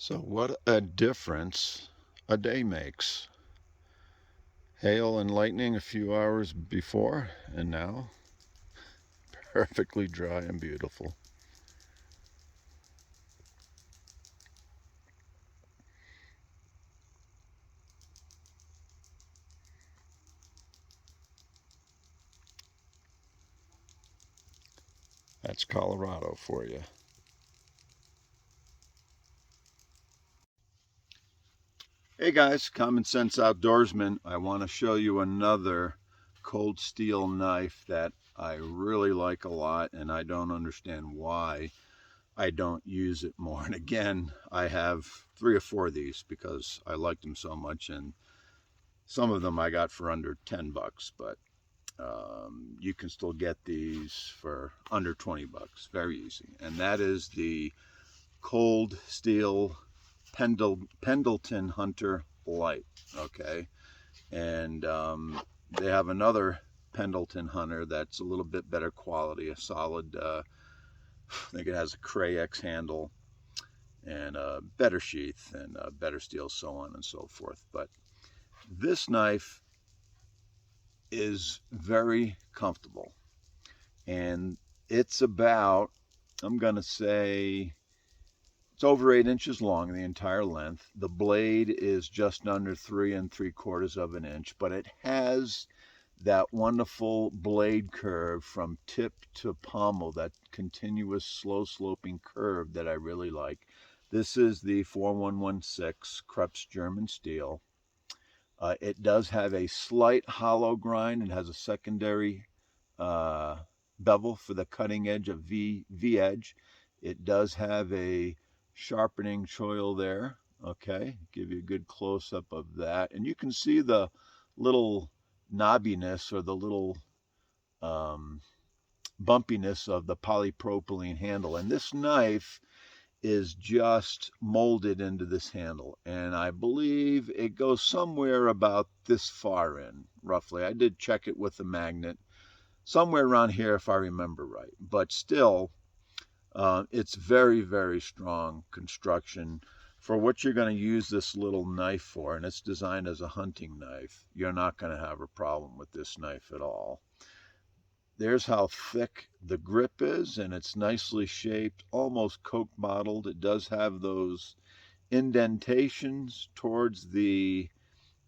So what a difference a day makes. Hail and lightning a few hours before, and now perfectly dry and beautiful. That's Colorado for you. Hey guys, Common Sense Outdoorsman. I want to show you another cold steel knife that I really like a lot, and I don't understand why I don't use it more. And again, I have 3 or 4 of these because I liked them so much, and some of them I got for under $10, but you can still get these for under 20 bucks. Very easy. And that is the cold steel Pendleton Hunter Lite. Okay. And they have another Pendleton Hunter that's a little bit better quality, a solid, I think it has a Cray X handle and a better sheath and a better steel, so on and so forth. But this knife is very comfortable, and it's about, I'm gonna say, it's over 8 inches long, the entire length. The blade is just under 3 3/4 of an inch, but it has that wonderful blade curve from tip to pommel, that continuous slow sloping curve that I really like. This is the 4116 Krups German steel. It does have a slight hollow grind and has a secondary bevel for the cutting edge of V edge. It does have a sharpening choil there. Okay, give you a good close up of that, and you can see the little knobbiness or the little bumpiness of the polypropylene handle. And this knife is just molded into this handle, and I believe it goes somewhere about this far in, roughly. I did check it with the magnet, somewhere around here if I remember right, but still, it's very, very strong construction for what you're going to use this little knife for, and it's designed as a hunting knife. You're not going to have a problem with this knife at all. There's how thick the grip is, and it's nicely shaped, almost Coke bottled. It does have those indentations towards the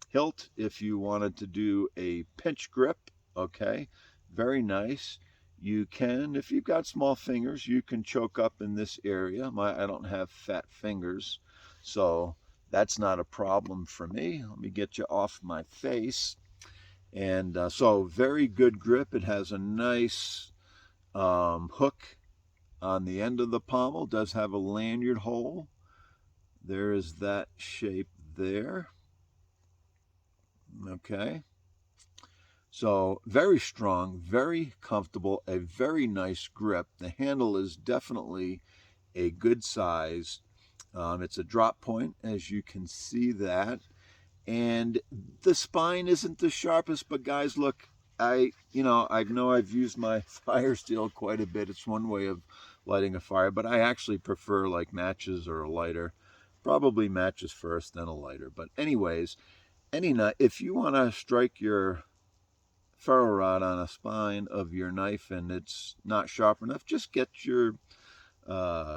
hilt if you wanted to do a pinch grip. Okay, very nice. You can, if you've got small fingers, you can choke up in this area. I don't have fat fingers, so that's not a problem for me. Let me get you off my face. And so very good grip. It has a nice hook on the end of the pommel. Does have a lanyard hole. There is that shape there. Okay. So very strong, very comfortable, a very nice grip. The handle is definitely a good size. It's a drop point, as you can see that. And the spine isn't the sharpest, but guys, look, I know I've used my fire steel quite a bit. It's one way of lighting a fire, but I actually prefer like matches or a lighter. Probably matches first, then a lighter. But anyways, if you want to strike your ferro rod on a spine of your knife and it's not sharp enough, just get your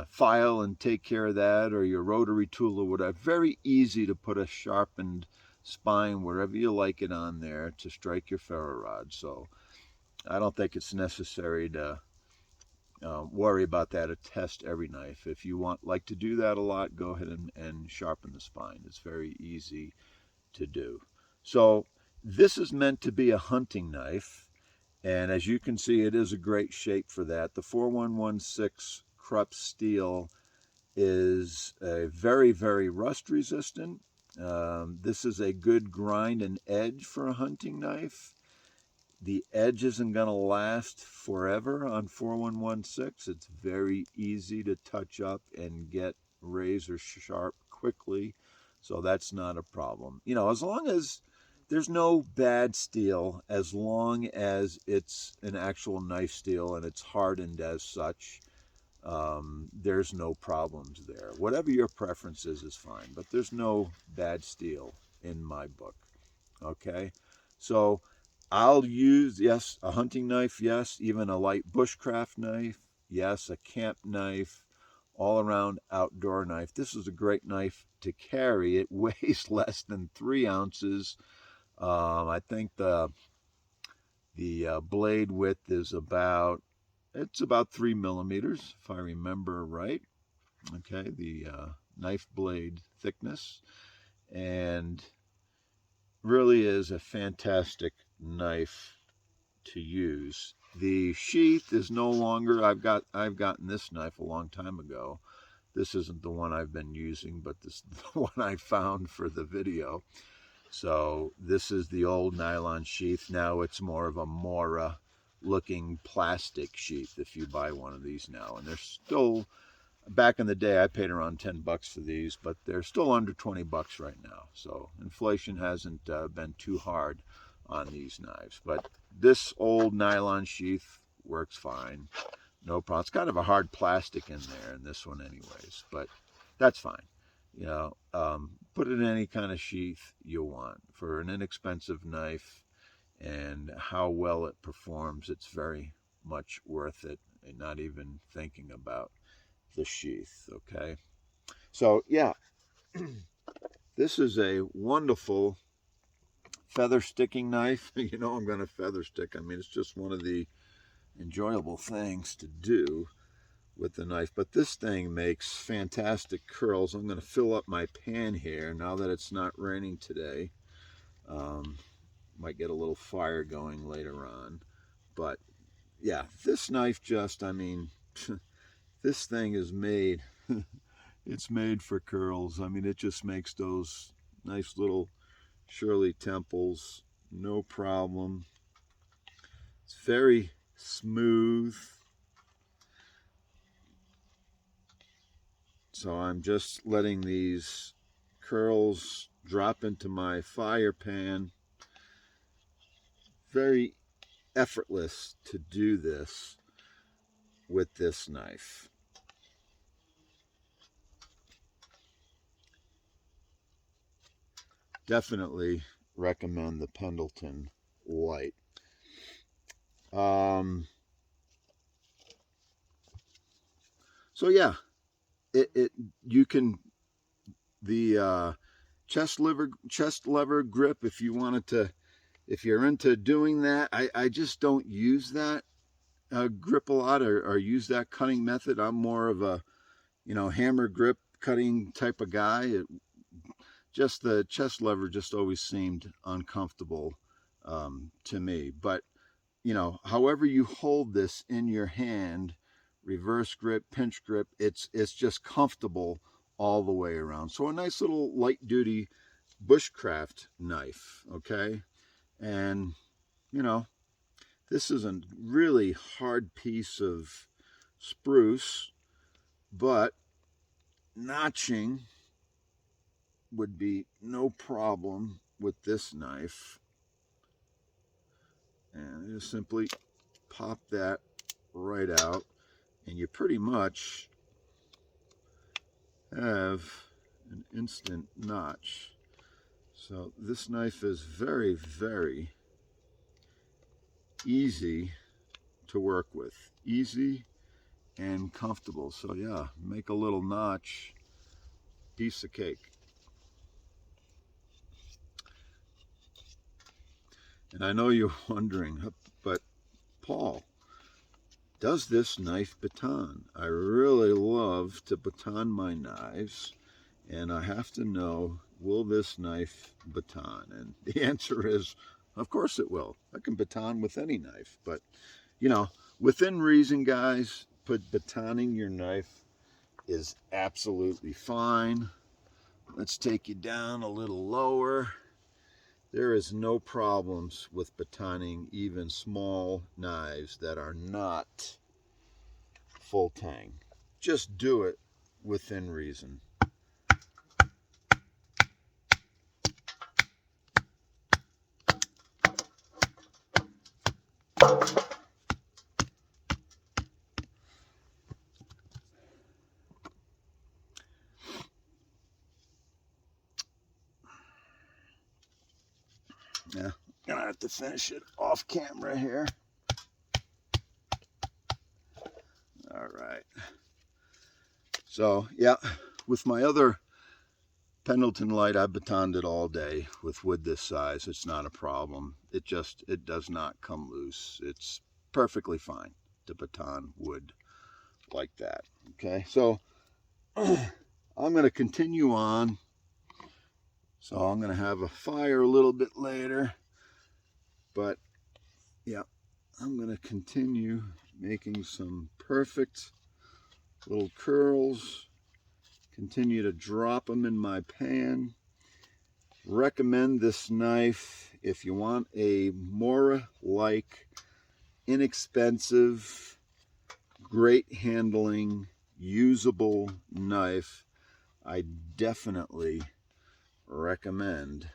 file and take care of that, or your rotary tool or whatever. Very easy to put a sharpened spine wherever you like it on there to strike your ferro rod. So I don't think it's necessary to worry about that or test every knife. If you like to do that a lot, go ahead and sharpen the spine. It's very easy to do. So this is meant to be a hunting knife, and as you can see, it is a great shape for that. The 4116 Krups steel is a very, very rust resistant. This is a good grind and edge for a hunting knife. The edge isn't going to last forever on 4116. It's very easy to touch up and get razor sharp quickly, so that's not a problem. As long as there's no bad steel, as long as it's an actual knife steel and it's hardened as such, there's no problems there. Whatever your preference is fine, but there's no bad steel in my book. Okay, so I'll use, yes, a hunting knife, yes, even a light bushcraft knife, yes, a camp knife, all around outdoor knife. This is a great knife to carry. It weighs less than 3 ounces. I think the blade width is about, it's about 3 millimeters, if I remember right. Okay, the knife blade thickness, and really is a fantastic knife to use. The sheath is no longer, I've gotten this knife a long time ago. This isn't the one I've been using, but this is the one I found for the video. So this is the old nylon sheath. Now it's more of a Mora looking plastic sheath if you buy one of these now. And they're still, back in the day I paid around 10 bucks for these, but they're still under 20 bucks right now. So inflation hasn't been too hard on these knives. But this old nylon sheath works fine. No problem. It's kind of a hard plastic in there in this one anyways, but that's fine. You know, put it in any kind of sheath you want. For an inexpensive knife and how well it performs, it's very much worth it, and not even thinking about the sheath. Okay, so yeah, this is a wonderful feather sticking knife. You know, I'm going to feather stick. I mean, it's just one of the enjoyable things to do with the knife. But this thing makes fantastic curls. I'm going to fill up my pan here now that it's not raining today. Might get a little fire going later on, but yeah, this knife just, I mean, this thing is made it's made for curls. I mean, it just makes those nice little Shirley temples, no problem. It's very smooth. So I'm just letting these curls drop into my fire pan. Very effortless to do this with this knife. Definitely recommend the Pendleton Lite. So yeah, you can, the chest lever grip, if you wanted to, if you're into doing that. I just don't use that grip a lot, or use that cutting method. I'm more of a, you know, hammer grip cutting type of guy. Just the chest lever just always seemed uncomfortable to me. But you know, however you hold this in your hand, reverse grip, pinch grip, it's just comfortable all the way around. So a nice little light duty bushcraft knife. Okay, and you know, this is a really hard piece of spruce, but notching would be no problem with this knife. And just simply pop that right out, and you pretty much have an instant notch. So this knife is very, very easy to work with. Easy and comfortable. So yeah, make a little notch, piece of cake. And I know you're wondering, but Paul, does this knife baton? I really love to baton my knives, and I have to know, will this knife baton? And the answer is, of course it will. I can baton with any knife, but you know, within reason, guys, batoning your knife is absolutely fine. Let's take you down a little lower. There is no problems with batoning even small knives that are not full tang. Just do it within reason. Yeah, gonna have to finish it off camera here. All right. So yeah, with my other Pendleton Lite, I batoned it all day with wood this size. It's not a problem. It does not come loose. It's perfectly fine to baton wood like that. Okay, so I'm going to continue on. So I'm going to have a fire a little bit later, but yeah, I'm going to continue making some perfect little curls. Continue to drop them in my pan. Recommend this knife if you want a Mora-like, inexpensive, great handling, usable knife. I definitely recommend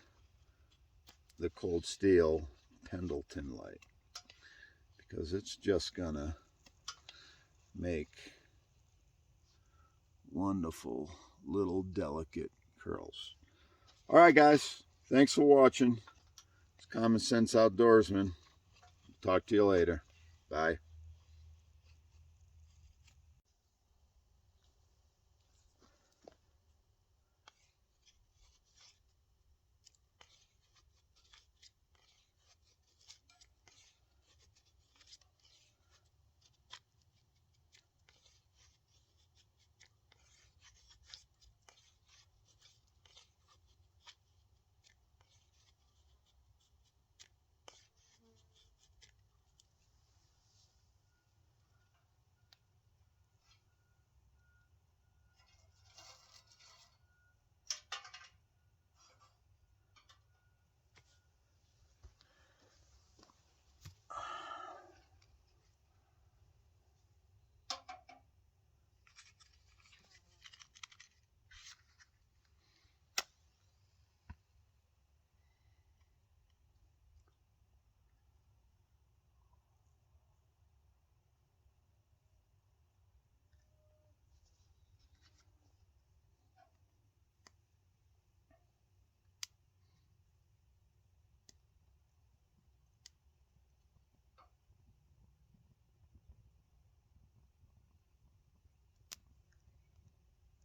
the Cold Steel Pendleton Lite, because it's just gonna make wonderful little delicate curls. All right, guys, thanks for watching. It's Common Sense Outdoorsman. Talk to you later. Bye.